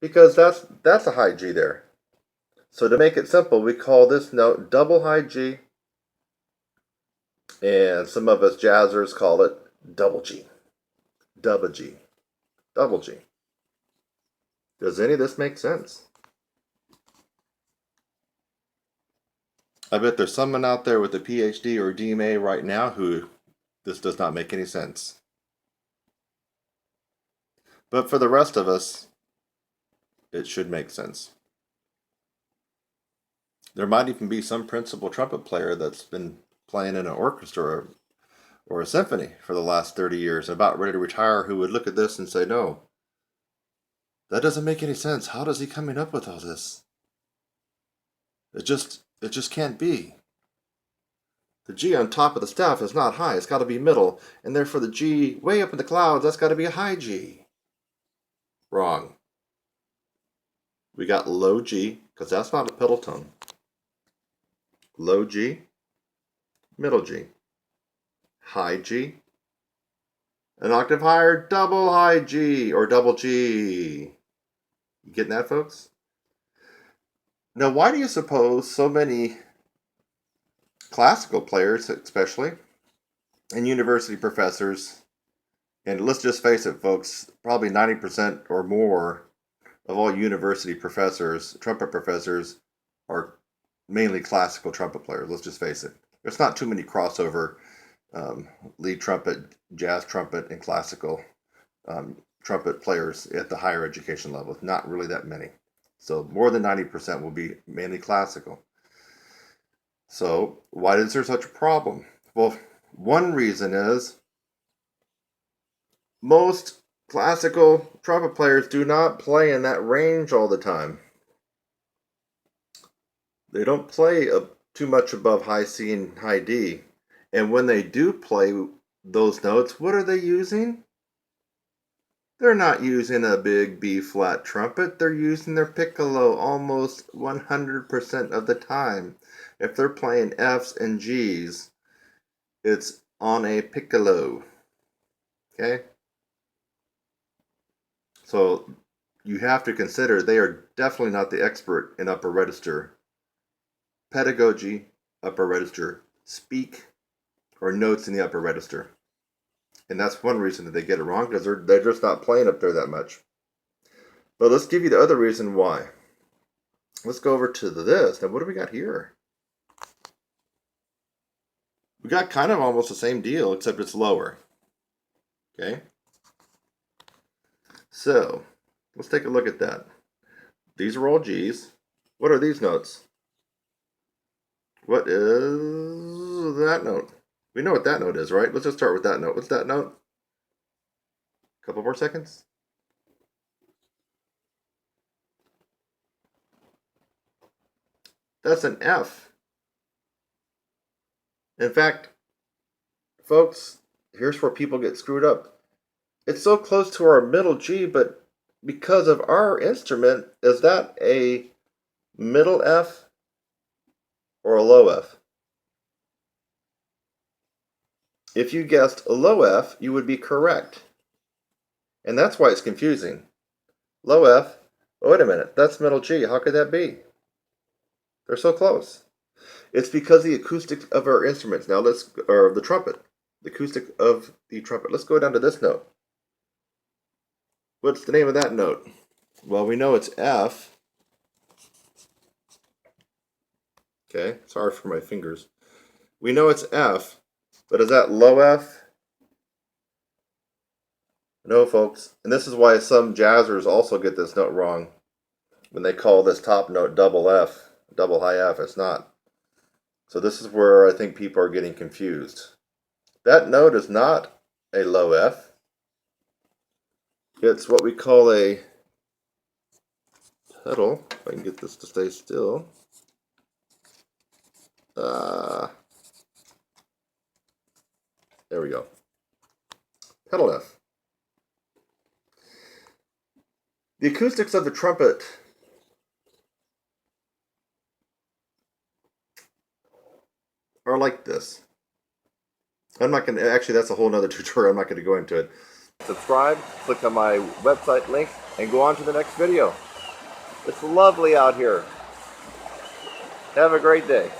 because that's a high G there. So to make it simple, we call this note double high G, and some of us jazzers call it double G, double G, double G. Does any of this make sense? I bet there's someone out there with a PhD or D.M.A. right now who this does not make any sense. But for the rest of us, it should make sense. There might even be some principal trumpet player that's been playing in an orchestra or a symphony for the last 30 years, about ready to retire, who would look at this and say, no, that doesn't make any sense. How does he coming up with all this? It just can't be. The G on top of the staff is not high. It's got to be middle. And therefore the G way up in the clouds, that's got to be a high G. Wrong. We got low G, because that's not a pedal tone. Low G, middle G, high G, an octave higher, double high G, or double G. You getting that, folks? Now, why do you suppose so many classical players, especially, and university professors, and let's just face it, folks, probably 90% or more of all university professors, trumpet professors, are mainly classical trumpet players. Let's just face it. There's not too many crossover lead trumpet, jazz trumpet, and classical trumpet players at the higher education level. Not really that many. So more than 90% will be mainly classical. So why is there such a problem? Well, one reason is most classical trumpet players do not play in that range all the time. They don't play too much above high C and high D. And when they do play those notes, what are they using? They're not using a big B flat trumpet. They're using their piccolo almost 100% of the time. If they're playing Fs and Gs, it's on a piccolo. Okay? So you have to consider they are definitely not the expert in upper register pedagogy, upper register speak, or notes in the upper register. And that's one reason that they get it wrong, because they're just not playing up there that much. But let's give you the other reason why. Let's go over to this. Now, what do we got here? We got kind of almost the same deal, except it's lower. Okay? So, let's take a look at that. These are all G's. What are these notes? What is that note? We know what that note is, right? Let's just start with that note. What's that note? A couple more seconds. That's an F. In fact, folks, here's where people get screwed up. It's so close to our middle G, but because of our instrument, is that a middle F or a low F? If you guessed a low F, you would be correct. And that's why it's confusing. Low F, oh, wait a minute, that's middle G. How could that be? They're so close. It's because the acoustics of our instruments. Now or the trumpet, the acoustic of the trumpet. Let's go down to this note. What's the name of that note? Well, we know it's F. Okay, sorry for my fingers. We know it's F, but is that low F? No, folks. And this is why some jazzers also get this note wrong when they call this top note double F, double high F. It's not. So this is where I think people are getting confused. That note is not a low F. It's what we call a pedal. If I can get this to stay still. There we go. Pedal F. The acoustics of the trumpet are like this. I'm not going to, actually that's a whole nother tutorial, I'm not going to go into it. Subscribe, click on my website link, and go on to the next video. It's lovely out here. Have a great day.